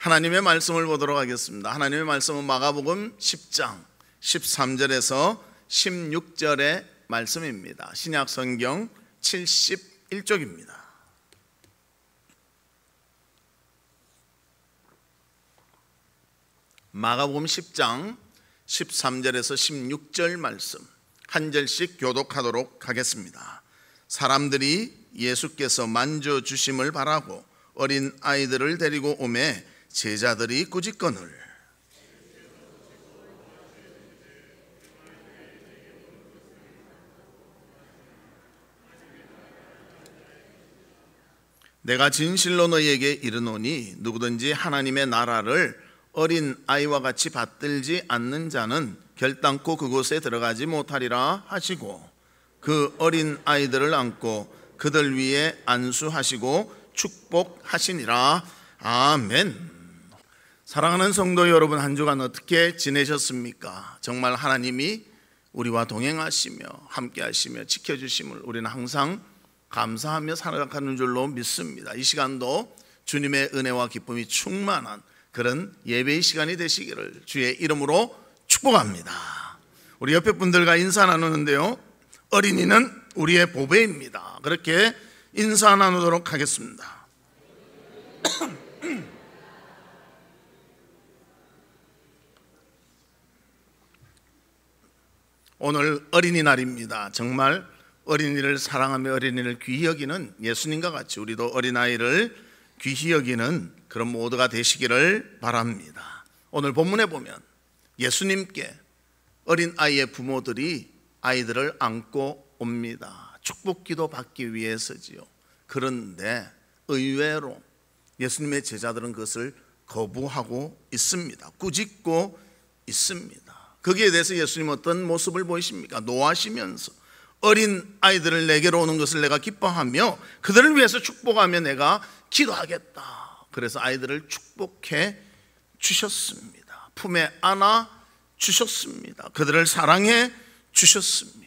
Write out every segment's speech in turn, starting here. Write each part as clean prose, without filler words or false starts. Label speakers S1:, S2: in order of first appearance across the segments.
S1: 하나님의 말씀을 보도록 하겠습니다. 하나님의 말씀은 마가복음 10장 13절에서 16절의 말씀입니다. 신약 성경 71쪽입니다. 마가복음 10장 13절에서 16절 말씀 한 절씩 교독하도록 하겠습니다. 사람들이 예수께서 만져주심을 바라고 어린 아이들을 데리고 오매 제자들이 꾸짖거늘 내가 진실로 너희에게 이르노니 누구든지 하나님의 나라를 어린 아이와 같이 받들지 않는 자는 결단코 그곳에 들어가지 못하리라 하시고 그 어린 아이들을 안고 그들 위에 안수하시고 축복하시니라. 아멘. 사랑하는 성도 여러분, 한 주간 어떻게 지내셨습니까? 정말 하나님이 우리와 동행하시며 함께 하시며 지켜주심을 우리는 항상 감사하며 살아가는 줄로 믿습니다. 이 시간도 주님의 은혜와 기쁨이 충만한 그런 예배의 시간이 되시기를 주의 이름으로 축복합니다. 우리 옆에 분들과 인사 나누는데요, 어린이는 우리의 보배입니다. 그렇게 인사 나누도록 하겠습니다. 오늘 어린이날입니다. 정말 어린이를 사랑하며 어린이를 귀히 여기는 예수님과 같이 우리도 어린아이를 귀히 여기는 그런 모두가 되시기를 바랍니다. 오늘 본문에 보면 예수님께 어린아이의 부모들이 아이들을 안고 옵니다. 축복기도 받기 위해서지요. 그런데 의외로 예수님의 제자들은 그것을 거부하고 있습니다. 꾸짖고 있습니다. 거기에 대해서 예수님은 어떤 모습을 보이십니까? 노하시면서 어린 아이들을 내게로 오는 것을 내가 기뻐하며 그들을 위해서 축복하며 내가 기도하겠다. 그래서 아이들을 축복해 주셨습니다. 품에 안아 주셨습니다. 그들을 사랑해 주셨습니다.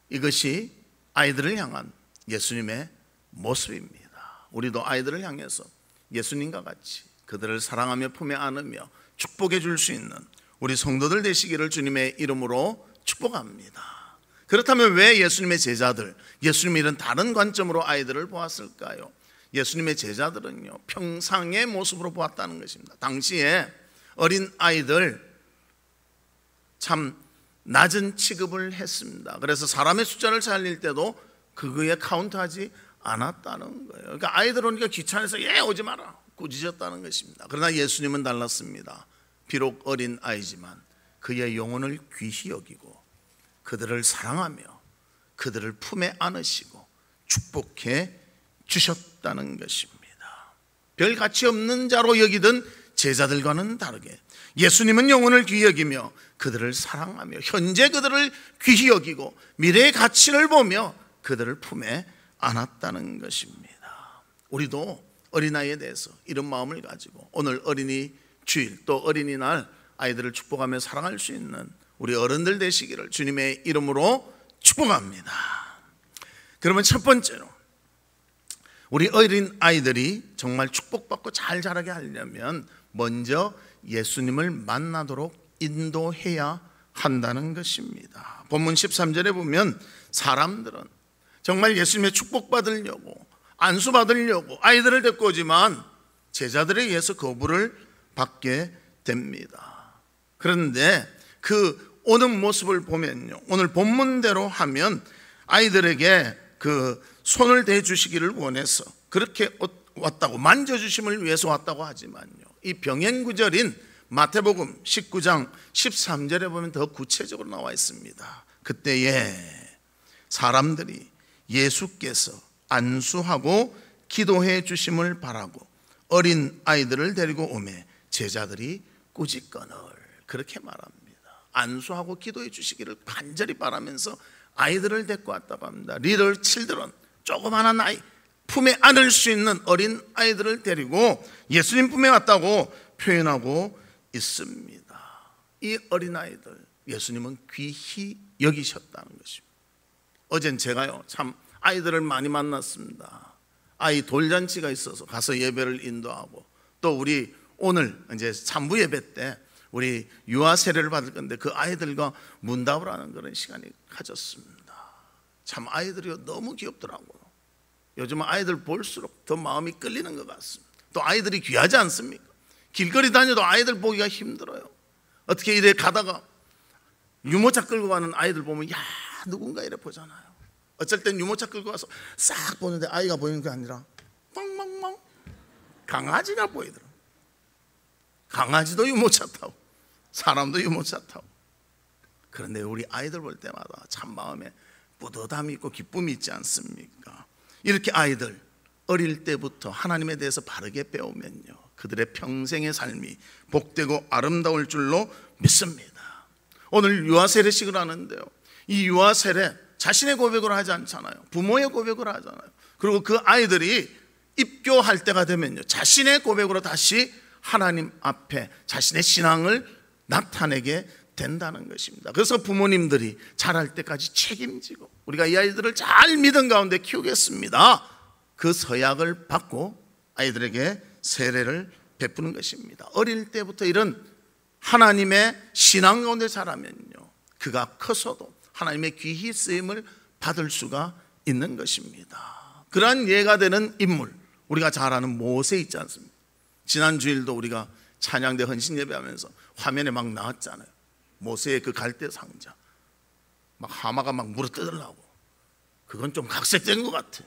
S1: 이것이 아이들을 향한 예수님의 모습입니다. 우리도 아이들을 향해서 예수님과 같이 그들을 사랑하며 품에 안으며 축복해 줄 수 있는 우리 성도들 되시기를 주님의 이름으로 축복합니다. 그렇다면 왜 예수님의 제자들, 예수님이 이런 다른 관점으로 아이들을 보았을까요? 예수님의 제자들은요, 평상의 모습으로 보았다는 것입니다. 당시에 어린 아이들 참 낮은 취급을 했습니다. 그래서 사람의 숫자를 살릴 때도 그거에 카운트하지 않았다는 거예요. 그러니까 아이들 오니까 귀찮아서 오지 마라 꾸짖었다는 것입니다. 그러나 예수님은 달랐습니다. 비록 어린 아이지만 그의 영혼을 귀히 여기고 그들을 사랑하며 그들을 품에 안으시고 축복해 주셨다는 것입니다. 별 가치 없는 자로 여기던 제자들과는 다르게 예수님은 영혼을 귀히 여기며 그들을 사랑하며 현재 그들을 귀히 여기고 미래의 가치를 보며 그들을 품에 안았다는 것입니다. 우리도 어린아이에 대해서 이런 마음을 가지고 오늘 어린이 주일 또 어린이날 아이들을 축복하며 사랑할 수 있는 우리 어른들 되시기를 주님의 이름으로 축복합니다. 그러면 첫 번째로 우리 어린 아이들이 정말 축복받고 잘 자라게 하려면 먼저 예수님을 만나도록 인도해야 한다는 것입니다. 본문 13절에 보면 사람들은 정말 예수님의 축복받으려고 안수받으려고 아이들을 데리고 오지만 제자들에 의해서 거부를 받게 됩니다. 그런데 그 오는 모습을 보면요, 오늘 본문대로 하면 아이들에게 그 손을 대주시기를 원해서 그렇게 왔다고, 만져주심을 위해서 왔다고 하지만요, 이 병행구절인 마태복음 19장 13절에 보면 더 구체적으로 나와 있습니다. 그때에 사람들이 예수께서 안수하고 기도해 주심을 바라고 어린 아이들을 데리고 오매 제자들이 꾸짖거늘, 그렇게 말합니다. 안수하고 기도해 주시기를 간절히 바라면서 아이들을 데리고 왔다고 합니다. 리들 칠드런, 조그마한 아이, 품에 안을 수 있는 어린 아이들을 데리고 예수님 품에 왔다고 표현하고 있습니다. 이 어린 아이들 예수님은 귀히 여기셨다는 것입니다. 어젠 제가요 참 아이들을 많이 만났습니다. 아이 돌잔치가 있어서 가서 예배를 인도하고 또 우리 오늘 이제 3부 예배 때 우리 유아 세례를 받을 건데 그 아이들과 문답을 하는 그런 시간이 가졌습니다. 참 아이들이 너무 귀엽더라고요. 요즘 아이들 볼수록 더 마음이 끌리는 것 같습니다. 또 아이들이 귀하지 않습니까? 길거리 다녀도 아이들 보기가 힘들어요. 어떻게 이래 가다가 유모차 끌고 가는 아이들 보면 야 누군가 이래 보잖아요. 어쩔 땐 유모차 끌고 가서 싹 보는데 아이가 보이는 게 아니라 멍멍멍 강아지가 보이더라고요. 강아지도 유모차 타고 사람도 유모차 타고. 그런데 우리 아이들 볼 때마다 참 마음에 뿌듯함이 있고 기쁨이 있지 않습니까? 이렇게 아이들 어릴 때부터 하나님에 대해서 바르게 배우면요 그들의 평생의 삶이 복되고 아름다울 줄로 믿습니다. 오늘 유아 세례식을 하는데요, 이 유아 세례 자신의 고백을 하지 않잖아요. 부모의 고백을 하잖아요. 그리고 그 아이들이 입교할 때가 되면요 자신의 고백으로 다시 하나님 앞에 자신의 신앙을 나타내게 된다는 것입니다. 그래서 부모님들이 자랄 때까지 책임지고 우리가 이 아이들을 잘 믿음 가운데 키우겠습니다, 그 서약을 받고 아이들에게 세례를 베푸는 것입니다. 어릴 때부터 이런 하나님의 신앙 가운데 자라면요 그가 커서도 하나님의 귀히 쓰임을 받을 수가 있는 것입니다. 그러한 예가 되는 인물, 우리가 잘 아는 모세 있지 않습니까? 지난 주일도 우리가 찬양대 헌신 예배하면서 화면에 막 나왔잖아요. 모세의 그 갈대 상자, 막 하마가 막 물어뜯으려고. 그건 좀 각색된 것 같아.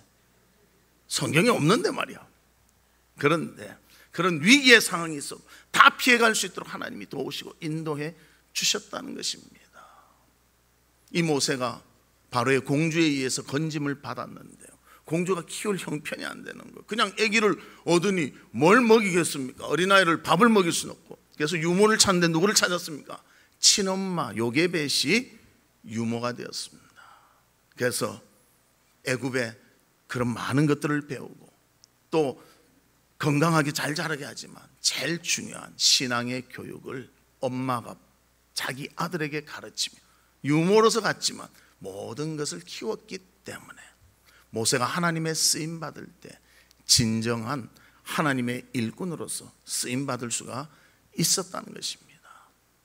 S1: 성경에 없는데 말이야. 그런데 그런 위기의 상황이 있어도 다 피해갈 수 있도록 하나님이 도우시고 인도해 주셨다는 것입니다. 이 모세가 바로의 공주에 의해서 건짐을 받았는데요, 공주가 키울 형편이 안 되는 거. 그냥 아기를 얻으니 뭘 먹이겠습니까? 어린아이를 밥을 먹일 수는 없고. 그래서 유모를 찾는데 누구를 찾았습니까? 친엄마 요게벳이 유모가 되었습니다. 그래서 애굽에 그런 많은 것들을 배우고 또 건강하게 잘 자라게 하지만 제일 중요한 신앙의 교육을 엄마가 자기 아들에게 가르치며 유모로서 갔지만 모든 것을 키웠기 때문에 모세가 하나님의 쓰임받을 때 진정한 하나님의 일꾼으로서 쓰임받을 수가 있었다는 것입니다.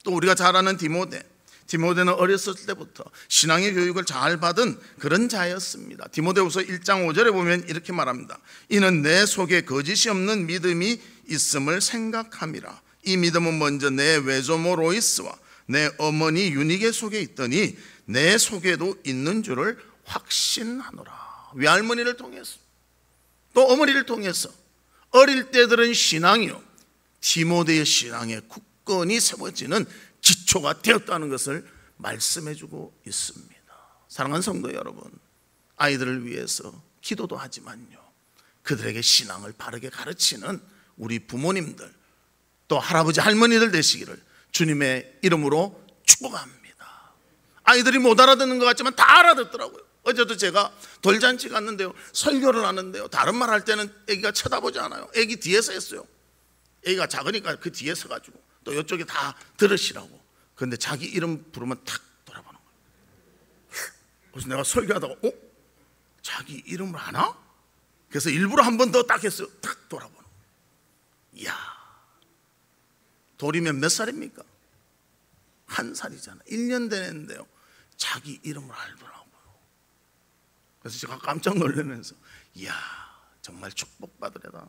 S1: 또 우리가 잘 아는 디모데는 어렸을 때부터 신앙의 교육을 잘 받은 그런 자였습니다. 디모데후서 1장 5절에 보면 이렇게 말합니다. 이는 내 속에 거짓이 없는 믿음이 있음을 생각함이라. 이 믿음은 먼저 내 외조모 로이스와 내 어머니 유니게 속에 있더니 내 속에도 있는 줄을 확신하노라. 외할머니를 통해서 또 어머니를 통해서 어릴 때 들은 신앙이요 디모데의 신앙의 굳건히 세워지는 기초가 되었다는 것을 말씀해주고 있습니다. 사랑하는 성도 여러분, 아이들을 위해서 기도도 하지만요 그들에게 신앙을 바르게 가르치는 우리 부모님들 또 할아버지 할머니들 되시기를 주님의 이름으로 축복합니다. 아이들이 못 알아듣는 것 같지만 다 알아듣더라고요. 어제도 제가 돌잔치 갔는데요 설교를 하는데요 다른 말 할 때는 애기가 쳐다보지 않아요. 애기 뒤에서 했어요. 애기가 작으니까 그 뒤에 서가지고 또 이쪽에 다 들으시라고. 그런데 자기 이름 부르면 탁 돌아보는 거예요. 그래서 내가 설교하다가 자기 이름을 아나? 그래서 일부러 한 번 더 딱 했어요. 탁 돌아보는 거예요. 이야, 돌이면 몇 살입니까? 1살이잖아. 1년 되는데요 자기 이름을 알더라고요. 그래서 제가 깜짝 놀라면서 이야 정말 축복받으려다.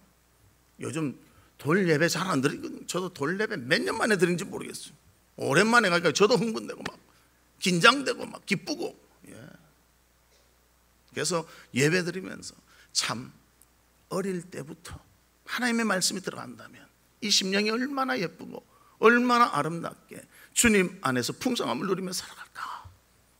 S1: 요즘 돌 예배 잘 안 드리거든요. 저도 돌 예배 몇 년 만에 드린지 모르겠어요. 오랜만에 가니까 저도 흥분되고 막 긴장되고 막 기쁘고. 그래서 예배 드리면서 참 어릴 때부터 하나님의 말씀이 들어간다면 이 심령이 얼마나 예쁘고 얼마나 아름답게 주님 안에서 풍성함을 누리며 살아갈까,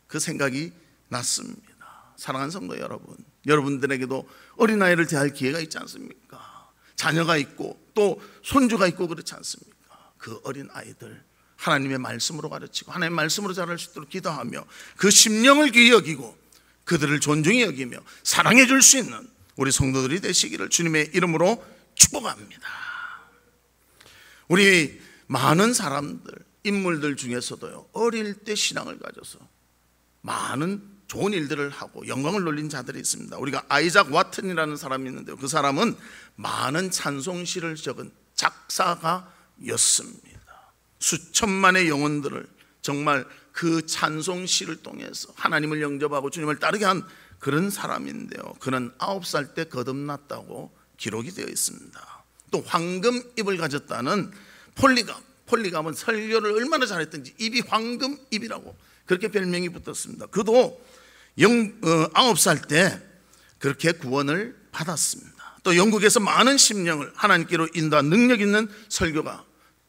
S1: 그 생각이 났습니다. 사랑하는 성도 여러분, 여러분들에게도 어린아이를 대할 기회가 있지 않습니까? 자녀가 있고 또 손주가 있고 그렇지 않습니까? 그 어린아이들 하나님의 말씀으로 가르치고 하나님의 말씀으로 자랄 수 있도록 기도하며 그 심령을 귀히 여기고 그들을 존중히 여기며 사랑해 줄 수 있는 우리 성도들이 되시기를 주님의 이름으로 축복합니다. 우리 많은 사람들, 인물들 중에서도요 어릴 때 신앙을 가져서 많은 좋은 일들을 하고 영광을 돌린 자들이 있습니다. 우리가 아이작 와튼이라는 사람이 있는데요 그 사람은 많은 찬송시를 적은 작사가였습니다. 수천만의 영혼들을 정말 그 찬송시를 통해서 하나님을 영접하고 주님을 따르게 한 그런 사람인데요, 그는 9살 때 거듭났다고 기록이 되어 있습니다. 또 황금입을 가졌다는 폴리감은 설교를 얼마나 잘했던지 입이 황금입이라고 그렇게 별명이 붙었습니다. 그도 9살 때 그렇게 구원을 받았습니다. 또 영국에서 많은 심령을 하나님께로 인도한 능력 있는 설교가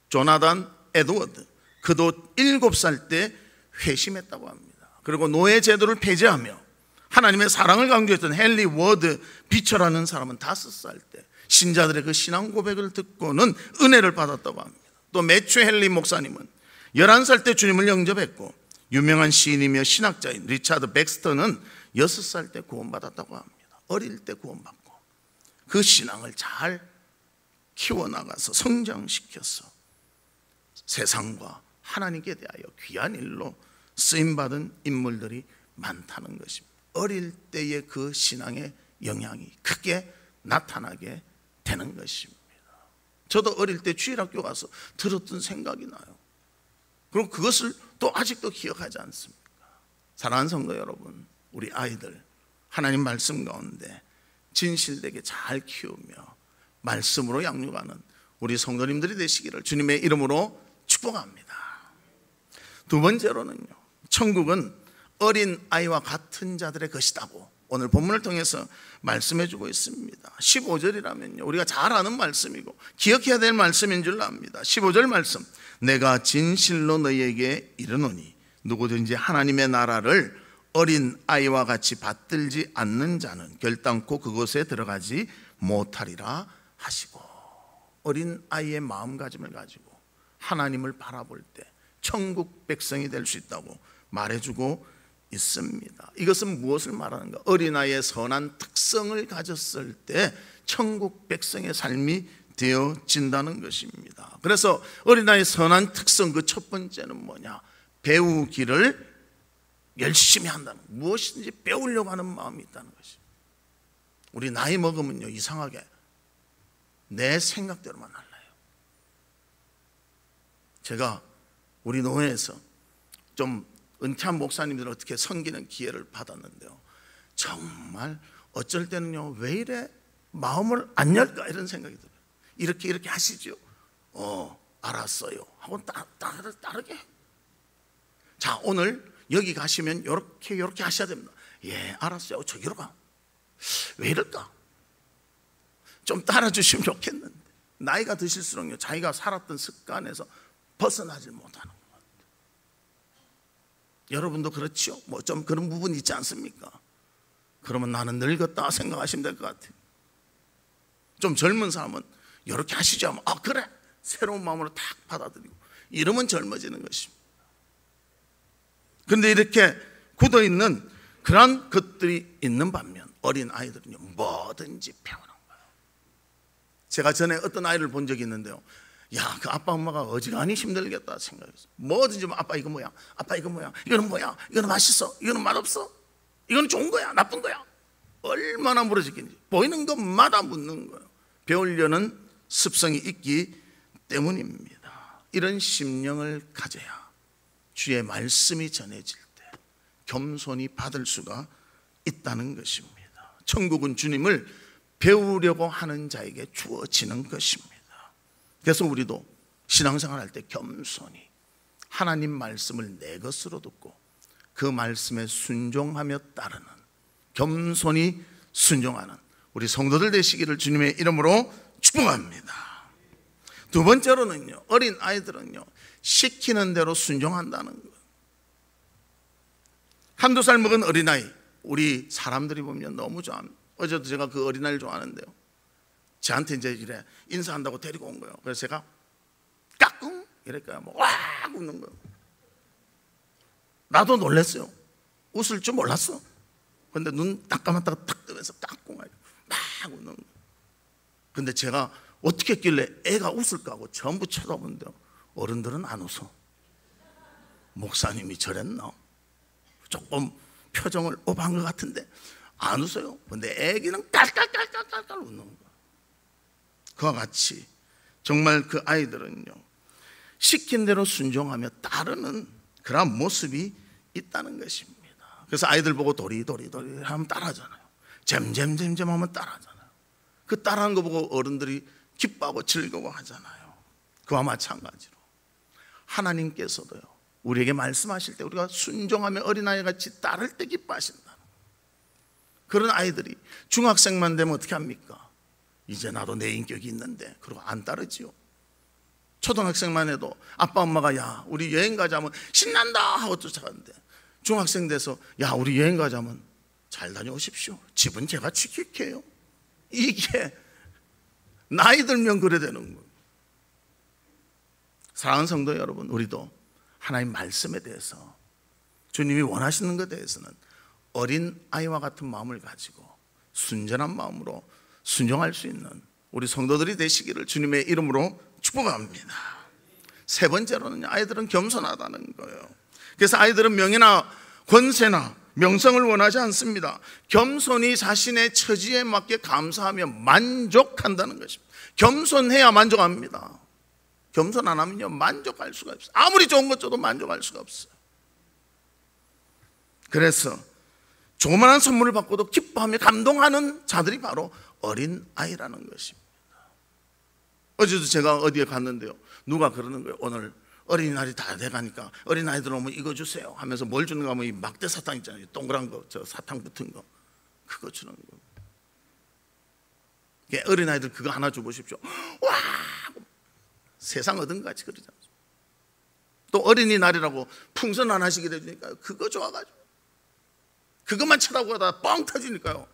S1: 조나단 에드워드, 그도 7살 때 회심했다고 합니다. 그리고 노예 제도를 폐지하며 하나님의 사랑을 강조했던 헨리 워드 비처라는 사람은 5살 때 신자들의 그 신앙 고백을 듣고는 은혜를 받았다고 합니다. 또 매튜 헨리 목사님은 11살 때 주님을 영접했고, 유명한 시인이며 신학자인 리차드 백스터는 6살 때 구원받았다고 합니다. 어릴 때 구원받고 그 신앙을 잘 키워나가서 성장시켜서 세상과 하나님께 대하여 귀한 일로 쓰임받은 인물들이 많다는 것입니다. 어릴 때의 그 신앙의 영향이 크게 나타나게 되는 것입니다. 저도 어릴 때 주일학교 가서 들었던 생각이 나요. 그럼 그것을 또 아직도 기억하지 않습니까? 사랑하는 성도 여러분, 우리 아이들 하나님 말씀 가운데 진실되게 잘 키우며 말씀으로 양육하는 우리 성도님들이 되시기를 주님의 이름으로 축복합니다. 두 번째로는요, 천국은 어린 아이와 같은 자들의 것이라고 오늘 본문을 통해서 말씀해 주고 있습니다. 15절이라면요, 우리가 잘 아는 말씀이고 기억해야 될 말씀인 줄 압니다. 15절 말씀, 내가 진실로 너희에게 이르노니 누구든지 하나님의 나라를 어린 아이와 같이 받들지 않는 자는 결단코 그곳에 들어가지 못하리라 하시고, 어린 아이의 마음가짐을 가지고 하나님을 바라볼 때 천국 백성이 될 수 있다고 말해주고 있습니다. 이것은 무엇을 말하는가? 어린아이의 선한 특성을 가졌을 때 천국 백성의 삶이 되어진다는 것입니다. 그래서 어린아이의 선한 특성, 그 첫 번째는 뭐냐? 배우기를 열심히 한다는, 무엇인지 배우려고 하는 마음이 있다는 것입니다. 우리 나이 먹으면요, 이상하게 내 생각대로만 할래요. 제가 우리 노회에서 좀 은퇴한 목사님들 어떻게 섬기는 기회를 받았는데요, 정말 어쩔 때는요, 왜 이래 마음을 안 열까 이런 생각이 들어요. 이렇게 하시죠. 알았어요 하고 따르게. 자, 오늘 여기 가시면 이렇게 하셔야 됩니다. 예, 알았어요. 저기로 가. 왜 이럴까? 좀 따라주시면 좋겠는데, 나이가 드실수록요, 자기가 살았던 습관에서 벗어나질 못하는 것 같아요. 여러분도 그렇지요? 뭐 좀 그런 부분이 있지 않습니까? 그러면 나는 늙었다 생각하시면 될 것 같아요. 좀 젊은 사람은 이렇게 하시죠 하면, 아 그래, 새로운 마음으로 탁 받아들이고 이러면 젊어지는 것입니다. 그런데 이렇게 굳어있는 그런 것들이 있는 반면 어린 아이들은요, 뭐든지 배우는 거예요. 제가 전에 어떤 아이를 본 적이 있는데요, 야, 그 아빠 엄마가 어지간히 힘들겠다 생각했어요. 뭐든지 아빠 이거 뭐야, 아빠 이거 뭐야, 이거는 뭐야, 이거는 맛있어, 이거는 맛없어, 이거는 좋은 거야, 나쁜 거야, 얼마나 물어지겠는지 보이는 것마다 묻는 거예요. 배우려는 습성이 있기 때문입니다. 이런 심령을 가져야 주의 말씀이 전해질 때 겸손히 받을 수가 있다는 것입니다. 천국은 주님을 배우려고 하는 자에게 주어지는 것입니다. 그래서 우리도 신앙생활 할 때 겸손히 하나님 말씀을 내 것으로 듣고 그 말씀에 순종하며 따르는, 겸손히 순종하는 우리 성도들 되시기를 주님의 이름으로 축복합니다. 두 번째로는요, 어린 아이들은요, 시키는 대로 순종한다는 것. 한두 살 먹은 어린아이, 우리 사람들이 보면 너무 좋아합니다. 어제도 제가 그 어린아이를 좋아하는데요, 저한테 이제 이래 인사한다고 데리고 온 거예요. 그래서 제가 까꿍 이럴까요? 뭐 와 웃는 거예요. 나도 놀랐어요. 웃을 줄 몰랐어. 근데 눈 딱 감았다가 탁 뜨면서 까꿍 막 웃는 거예요. 근데 제가 어떻게 했길래 애가 웃을까 하고 전부 쳐다보는데요, 어른들은 안 웃어. 목사님이 저랬나? 조금 표정을 오버한 것 같은데 안 웃어요. 근데 애기는 깔깔깔깔깔 웃는 거예요. 그와 같이 정말 그 아이들은요, 시킨 대로 순종하며 따르는 그런 모습이 있다는 것입니다. 그래서 아이들 보고 도리도리 하면 따라하잖아요. 잼잼잼잼 하면 따라하잖아요. 그 따라하는 거 보고 어른들이 기뻐하고 즐거워하잖아요. 그와 마찬가지로 하나님께서도요, 우리에게 말씀하실 때 우리가 순종하며 어린아이 같이 따를 때 기뻐하신다는, 그런 아이들이 중학생만 되면 어떻게 합니까? 이제 나도 내 인격이 있는데, 그러고 안 따르지요. 초등학생만 해도 아빠 엄마가 야 우리 여행 가자면 신난다 하고 쫓아가는데, 중학생 돼서 야 우리 여행 가자면 잘 다녀오십시오, 집은 제가 지킬게요. 이게 나이 들면 그래 되는 거예요. 사랑하는 성도 여러분, 우리도 하나님 말씀에 대해서, 주님이 원하시는 것에 대해서는 어린 아이와 같은 마음을 가지고 순전한 마음으로 순종할 수 있는 우리 성도들이 되시기를 주님의 이름으로 축복합니다. 세 번째로는 아이들은 겸손하다는 거예요. 그래서 아이들은 명예나 권세나 명성을 원하지 않습니다. 겸손히 자신의 처지에 맞게 감사하며 만족한다는 것입니다. 겸손해야 만족합니다. 겸손 안 하면요 만족할 수가 없어요. 아무리 좋은 것 줘도 만족할 수가 없어요. 그래서 조그마한 선물을 받고도 기뻐하며 감동하는 자들이 바로 어린 아이라는 것입니다. 어제도 제가 어디에 갔는데요, 누가 그러는 거예요. 오늘 어린이날이 다 돼가니까 어린아이들 오면 이거 주세요 하면서 뭘 주는가 하면 이 막대 사탕 있잖아요. 동그란 거, 저 사탕 붙은 거, 그거 주는 거. 어린아이들 그거 하나 줘보십시오. 와, 세상 얻은 것 같이 그러지 않습니까? 또 어린이날이라고 풍선 하나씩 해주니까요, 그거 좋아가지고 그것만 쳐다보다가 뻥 터지니까요,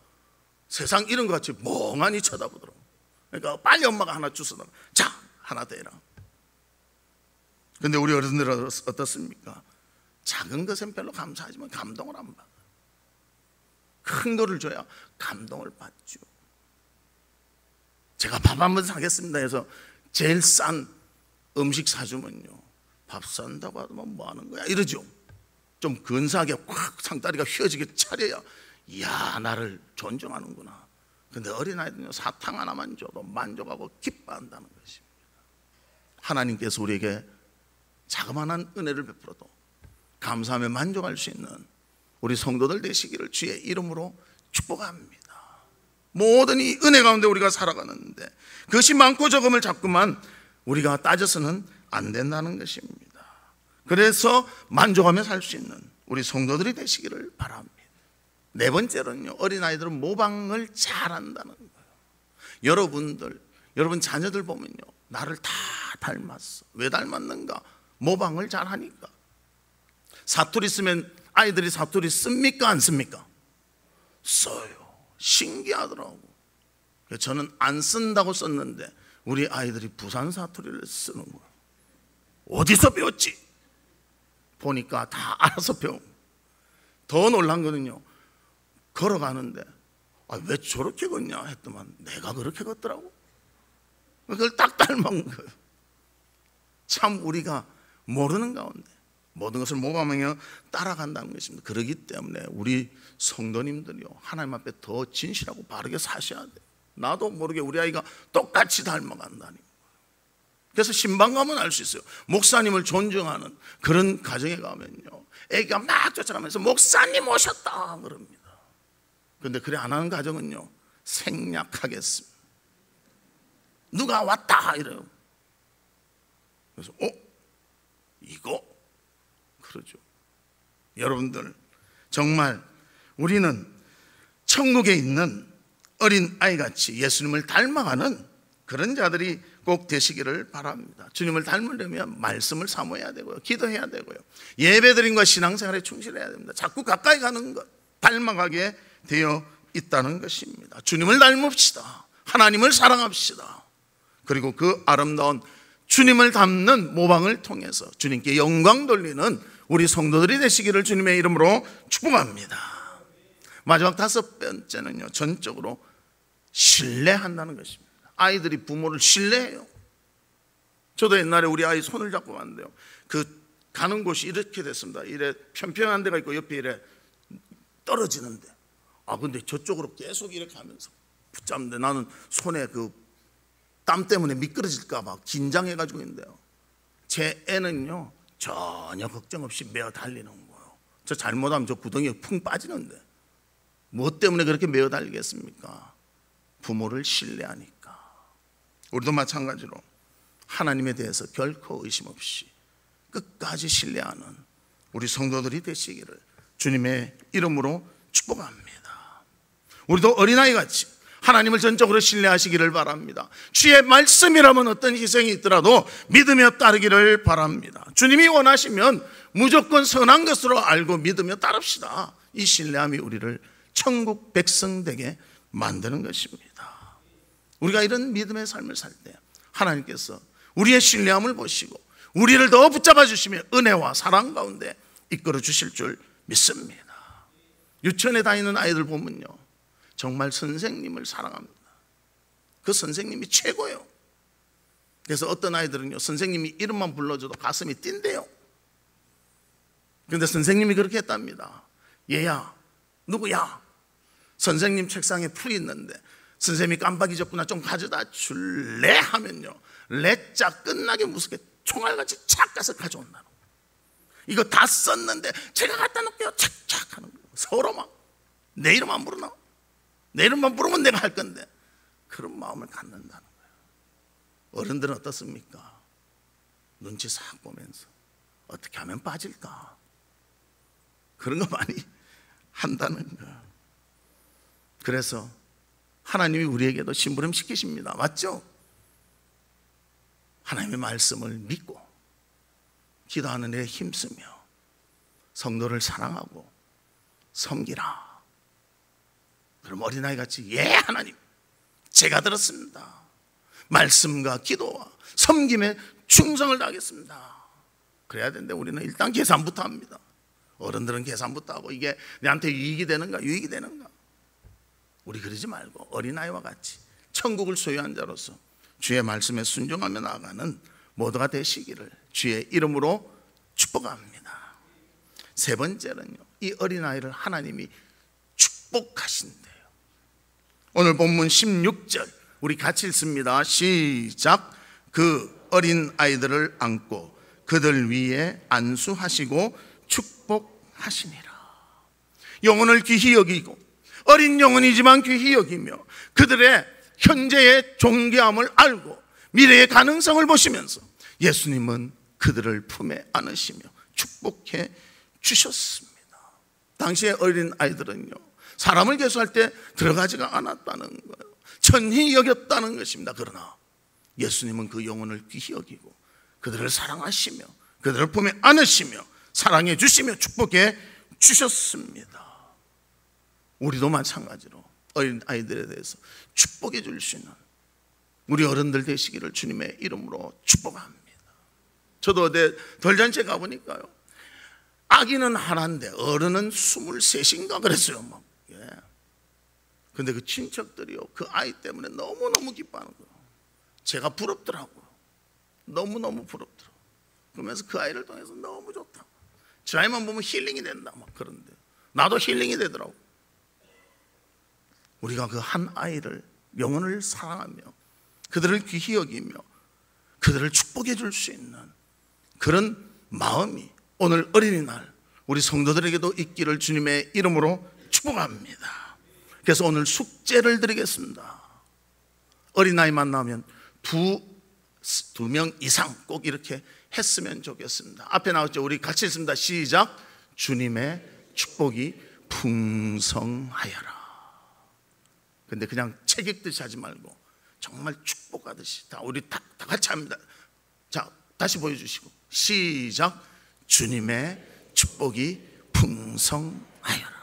S1: 세상 이런 것 같이 멍하니 쳐다보더라고요. 그러니까 빨리 엄마가 하나 주워다, 자 하나 더 해라. 근데 우리 어른들은 어떻습니까? 작은 것은 별로 감사하지만 감동을 안 받아요. 큰 거를 줘야 감동을 받죠. 제가 밥 한 번 사겠습니다 해서 제일 싼 음식 사주면요, 밥 산다고 하면 뭐 하는 거야 이러죠. 좀 근사하게 확 상다리가 휘어지게 차려야 이야 나를 존중하는구나. 근데 어린아이들은요, 사탕 하나만 줘도 만족하고 기뻐한다는 것입니다. 하나님께서 우리에게 자그마한 은혜를 베풀어도 감사하며 만족할 수 있는 우리 성도들 되시기를 주의 이름으로 축복합니다. 모든 이 은혜 가운데 우리가 살아가는데 그것이 많고 적음을 자꾸만 우리가 따져서는 안 된다는 것입니다. 그래서 만족하며 살 수 있는 우리 성도들이 되시기를 바랍니다. 네 번째로는요, 어린아이들은 모방을 잘한다는 거예요. 여러분 자녀들 보면요, 나를 다 닮았어. 왜 닮았는가? 모방을 잘하니까. 사투리 쓰면 아이들이 사투리 씁니까 안 씁니까? 써요. 신기하더라고. 저는 안 쓴다고 썼는데 우리 아이들이 부산 사투리를 쓰는 거예요. 어디서 배웠지? 보니까 다 알아서 배운. 더 놀란 거는요, 걸어가는데 왜 저렇게 걷냐 했더만 내가 그렇게 걷더라고. 그걸 딱 닮은 거예요. 참 우리가 모르는 가운데 모든 것을 모방하며 따라간다는 것입니다. 그렇기 때문에 우리 성도님들이요, 하나님 앞에 더 진실하고 바르게 사셔야 돼요. 나도 모르게 우리 아이가 똑같이 닮아간다니. 그래서 신방 가면 알 수 있어요. 목사님을 존중하는 그런 가정에 가면요, 애기가 막 쫓아가면서 목사님 오셨다 그럽니다. 그런데 그래 안 하는 가정은요, 생략하겠습니다. 누가 왔다 이래요. 그래서 이거 그러죠. 여러분들 정말 우리는 천국에 있는 어린 아이같이 예수님을 닮아가는 그런 자들이 꼭 되시기를 바랍니다. 주님을 닮으려면 말씀을 사모해야 되고요, 기도해야 되고요, 예배드림과 신앙생활에 충실해야 됩니다. 자꾸 가까이 가는 것, 닮아가게 되어 있다는 것입니다. 주님을 닮읍시다. 하나님을 사랑합시다. 그리고 그 아름다운 주님을 닮는 모방을 통해서 주님께 영광 돌리는 우리 성도들이 되시기를 주님의 이름으로 축복합니다. 마지막 다섯 번째는요, 전적으로 신뢰한다는 것입니다. 아이들이 부모를 신뢰해요. 저도 옛날에 우리 아이 손을 잡고 갔는데요, 그 가는 곳이 이렇게 됐습니다. 이래 평평한 데가 있고 옆에 이래 떨어지는데, 근데 저쪽으로 계속 이렇게 하면서 붙잡는데 나는 손에 그 땀 때문에 미끄러질까 봐 긴장해가지고 있는데요, 제 애는요 전혀 걱정 없이 메어 달리는 거예요. 저 잘못하면 저 구덩이에 풍 빠지는데 뭐 때문에 그렇게 메어 달리겠습니까? 부모를 신뢰하니까. 우리도 마찬가지로 하나님에 대해서 결코 의심 없이 끝까지 신뢰하는 우리 성도들이 되시기를 주님의 이름으로 축복합니다. 우리도 어린아이같이 하나님을 전적으로 신뢰하시기를 바랍니다. 주의 말씀이라면 어떤 희생이 있더라도 믿으며 따르기를 바랍니다. 주님이 원하시면 무조건 선한 것으로 알고 믿으며 따릅시다. 이 신뢰함이 우리를 천국 백성 되게 만드는 것입니다. 우리가 이런 믿음의 삶을 살 때 하나님께서 우리의 신뢰함을 보시고 우리를 더 붙잡아 주시며 은혜와 사랑 가운데 이끌어 주실 줄 믿습니다. 유치원에 다니는 아이들 보면요, 정말 선생님을 사랑합니다. 그 선생님이 최고예요. 그래서 어떤 아이들은요, 선생님이 이름만 불러줘도 가슴이 뛴대요. 그런데 선생님이 그렇게 했답니다. 얘야, 누구야? 선생님 책상에 풀이 있는데 선생님이 깜빡 잊었구나, 좀 가져다 줄래? 하면요, 레짜 끝나게 무섭게 총알같이 착 가서 가져온다는 거예요. 이거 다 썼는데 제가 갖다 놓을게요, 착착 하는 거예요. 서로 막 내 이름 안 부르나? 내 이름만 부르면 내가 할 건데, 그런 마음을 갖는다는 거예요. 어른들은 어떻습니까? 눈치 싹 보면서 어떻게 하면 빠질까, 그런 거 많이 한다는 거예요. 그래서 하나님이 우리에게도 심부름 시키십니다. 맞죠? 하나님의 말씀을 믿고 기도하는 데 힘쓰며 성도를 사랑하고 섬기라. 그럼 어린아이같이 예 하나님 제가 들었습니다, 말씀과 기도와 섬김에 충성을 다하겠습니다, 그래야 되는데 우리는 일단 계산부터 합니다. 어른들은 계산부터 하고 이게 내한테 유익이 되는가 유익이 되는가. 우리 그러지 말고 어린아이와 같이 천국을 소유한 자로서 주의 말씀에 순종하며 나아가는 모두가 되시기를 주의 이름으로 축복합니다. 세 번째는요, 이 어린아이를 하나님이 축복하신대요. 오늘 본문 16절 우리 같이 읽습니다. 시작. 그 어린 아이들을 안고 그들 위에 안수하시고 축복하시니라. 영혼을 귀히 여기고 어린 영혼이지만 귀히 여기며 그들의 현재의 존귀함을 알고 미래의 가능성을 보시면서 예수님은 그들을 품에 안으시며 축복해 주셨습니다. 당시의 어린 아이들은요, 사람을 계수할 때 들어가지가 않았다는 거예요. 천히 여겼다는 것입니다. 그러나 예수님은 그 영혼을 귀히 여기고 그들을 사랑하시며 그들을 품에 안으시며 사랑해 주시며 축복해 주셨습니다. 우리도 마찬가지로 어린 아이들에 대해서 축복해 줄 수 있는 우리 어른들 되시기를 주님의 이름으로 축복합니다. 저도 어디 돌잔치에 가보니까요, 아기는 하나인데 어른은 23인가 그랬어요. 막. 예. 근데 그 친척들이요, 그 아이 때문에 너무너무 기뻐하는 거예요. 제가 부럽더라고요. 너무너무 부럽더라고요. 그러면서 그 아이를 통해서 너무 좋다, 저 아이만 보면 힐링이 된다, 막 그런데 나도 힐링이 되더라고요. 우리가 그 한 아이를, 영혼을 사랑하며 그들을 귀히 여기며 그들을 축복해 줄 수 있는 그런 마음이 오늘 어린이날 우리 성도들에게도 있기를 주님의 이름으로 축복합니다. 그래서 오늘 숙제를 드리겠습니다. 어린아이 만나면 두 명 이상 꼭 이렇게 했으면 좋겠습니다. 앞에 나왔죠? 우리 같이 읽습니다. 시작. 주님의 축복이 풍성하여라. 근데 그냥 책 읽듯이 하지 말고 정말 축복하듯이 우리 다 같이 합니다. 자, 다시 보여주시고 시작. 주님의 축복이 풍성하여라.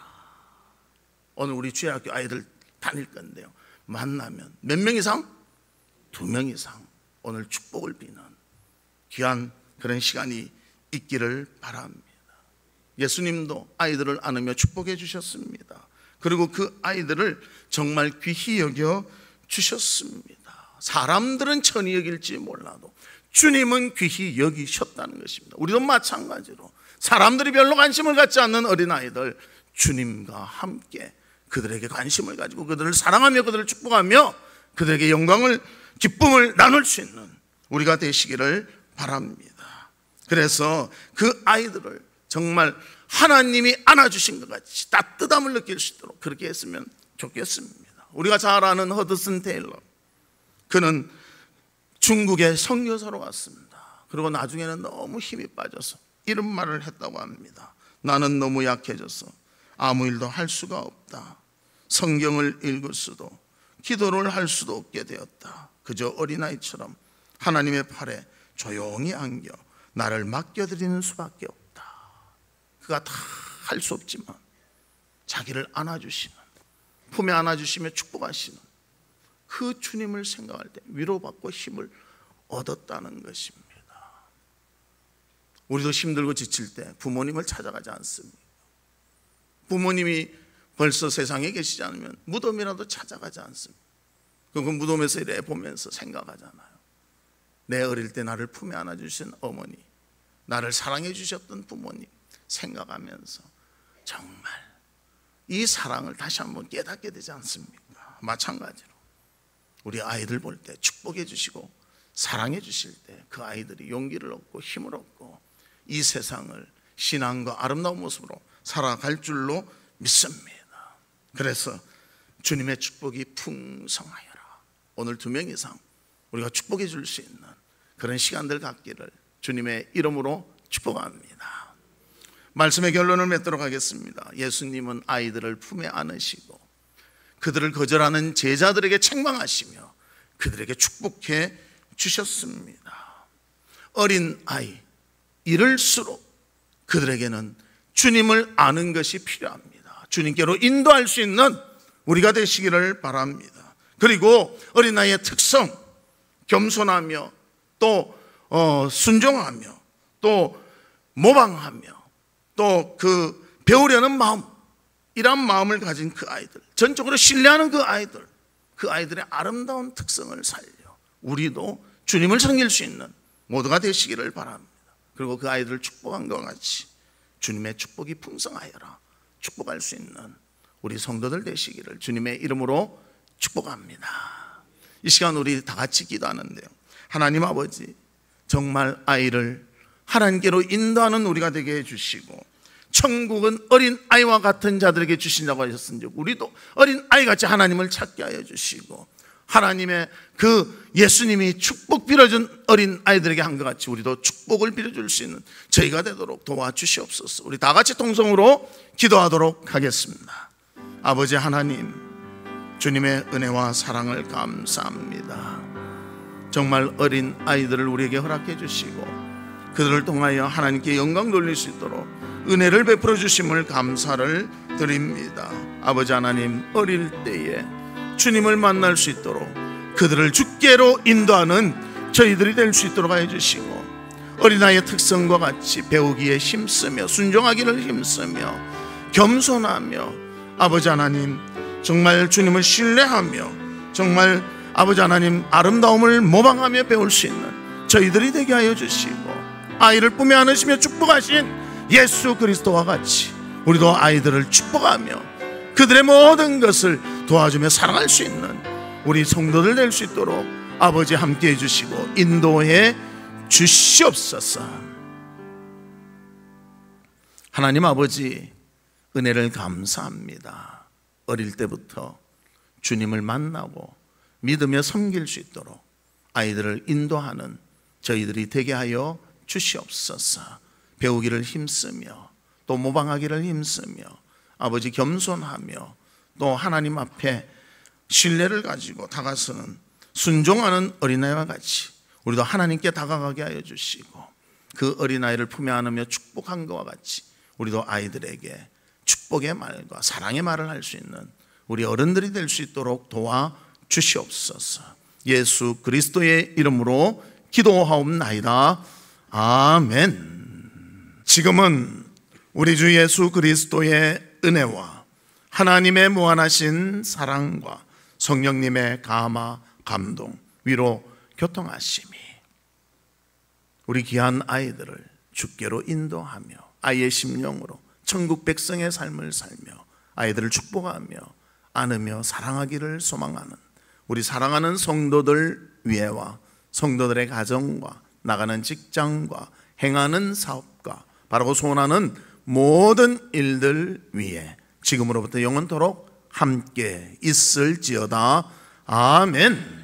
S1: 오늘 우리 주일학교 아이들 다닐 건데요, 만나면 몇 명 이상? 2명 이상 오늘 축복을 비는 귀한 그런 시간이 있기를 바랍니다. 예수님도 아이들을 안으며 축복해 주셨습니다. 그리고 그 아이들을 정말 귀히 여겨 주셨습니다. 사람들은 천히 여길지 몰라도 주님은 귀히 여기셨다는 것입니다. 우리도 마찬가지로 사람들이 별로 관심을 갖지 않는 어린아이들, 주님과 함께 그들에게 관심을 가지고 그들을 사랑하며 그들을 축복하며 그들에게 영광을, 기쁨을 나눌 수 있는 우리가 되시기를 바랍니다. 그래서 그 아이들을 정말 하나님이 안아주신 것 같이 따뜻함을 느낄 수 있도록 그렇게 했으면 좋겠습니다. 우리가 잘 아는 허드슨 테일러, 그는 중국의 선교사로 갔습니다. 그리고 나중에는 너무 힘이 빠져서 이런 말을 했다고 합니다. 나는 너무 약해져서 아무 일도 할 수가 없다. 성경을 읽을 수도 기도를 할 수도 없게 되었다. 그저 어린아이처럼 하나님의 팔에 조용히 안겨 나를 맡겨드리는 수밖에 없다. 그가 다 할 수 없지만 자기를 안아주시는, 품에 안아주시며 축복하시는 그 주님을 생각할 때 위로받고 힘을 얻었다는 것입니다. 우리도 힘들고 지칠 때 부모님을 찾아가지 않습니까? 부모님이 벌써 세상에 계시지 않으면 무덤이라도 찾아가지 않습니까? 그 무덤에서 이래 보면서 생각하잖아요. 내 어릴 때 나를 품에 안아주신 어머니, 나를 사랑해 주셨던 부모님 생각하면서 정말 이 사랑을 다시 한번 깨닫게 되지 않습니까? 마찬가지로 우리 아이들 볼 때 축복해 주시고 사랑해 주실 때 그 아이들이 용기를 얻고 힘을 얻고 이 세상을 신앙과 아름다운 모습으로 살아갈 줄로 믿습니다. 그래서 주님의 축복이 풍성하여라. 오늘 2명 이상 우리가 축복해 줄 수 있는 그런 시간들 갖기를 주님의 이름으로 축복합니다. 말씀의 결론을 맺도록 하겠습니다. 예수님은 아이들을 품에 안으시고 그들을 거절하는 제자들에게 책망하시며 그들에게 축복해 주셨습니다. 어린 아이, 이럴수록 그들에게는 주님을 아는 것이 필요합니다. 주님께로 인도할 수 있는 우리가 되시기를 바랍니다. 그리고 어린아이의 특성, 겸손하며 또 순종하며 또 모방하며 또 그 배우려는 마음, 이런 마음을 가진 그 아이들, 전적으로 신뢰하는 그 아이들의 아름다운 특성을 살려 우리도 주님을 섬길 수 있는 모두가 되시기를 바랍니다. 그리고 그 아이들을 축복한 것 같이 주님의 축복이 풍성하여라 축복할 수 있는 우리 성도들 되시기를 주님의 이름으로 축복합니다. 이 시간 우리 다 같이 기도하는데요, 하나님 아버지, 정말 아이를 하나님께로 인도하는 우리가 되게 해주시고 천국은 어린 아이와 같은 자들에게 주신다고 하셨은즉 우리도 어린 아이같이 하나님을 찾게 하여 주시고 하나님의 그 예수님이 축복 빌어준 어린 아이들에게 한 것 같이 우리도 축복을 빌어줄 수 있는 저희가 되도록 도와주시옵소서. 우리 다 같이 통성으로 기도하도록 하겠습니다. 아버지 하나님, 주님의 은혜와 사랑을 감사합니다. 정말 어린 아이들을 우리에게 허락해 주시고 그들을 통하여 하나님께 영광 돌릴 수 있도록 은혜를 베풀어 주심을 감사를 드립니다. 아버지 하나님, 어릴 때에 주님을 만날 수 있도록 그들을 주께로 인도하는 저희들이 될 수 있도록 하여 주시고 어린아이의 특성과 같이 배우기에 힘쓰며 순종하기를 힘쓰며 겸손하며 아버지 하나님 정말 주님을 신뢰하며 정말 아버지 하나님 아름다움을 모방하며 배울 수 있는 저희들이 되게 하여 주시고 아이를 품에 안으시며 축복하신 예수 그리스도와 같이 우리도 아이들을 축복하며 그들의 모든 것을 도와주며 사랑할 수 있는 우리 성도들 될 수 있도록 아버지 함께 해주시고 인도해 주시옵소서. 하나님 아버지, 은혜를 감사합니다. 어릴 때부터 주님을 만나고 믿으며 섬길 수 있도록 아이들을 인도하는 저희들이 되게 하여 주시옵소서. 배우기를 힘쓰며 또 모방하기를 힘쓰며 아버지 겸손하며 또 하나님 앞에 신뢰를 가지고 다가서는 순종하는 어린아이와 같이 우리도 하나님께 다가가게 하여 주시고 그 어린아이를 품에 안으며 축복한 것과 같이 우리도 아이들에게 축복의 말과 사랑의 말을 할 수 있는 우리 어른들이 될 수 있도록 도와주시옵소서. 예수 그리스도의 이름으로 기도하옵나이다. 아멘. 지금은 우리 주 예수 그리스도의 은혜와 하나님의 무한하신 사랑과 성령님의 감화, 감동, 위로, 교통하심이 우리 귀한 아이들을 주께로 인도하며 아이의 심령으로 천국 백성의 삶을 살며 아이들을 축복하며 안으며 사랑하기를 소망하는 우리 사랑하는 성도들 위에와 성도들의 가정과 나가는 직장과 행하는 사업과 바라고 소원하는 모든 일들 위에 지금으로부터 영원토록 함께 있을지어다. 아멘.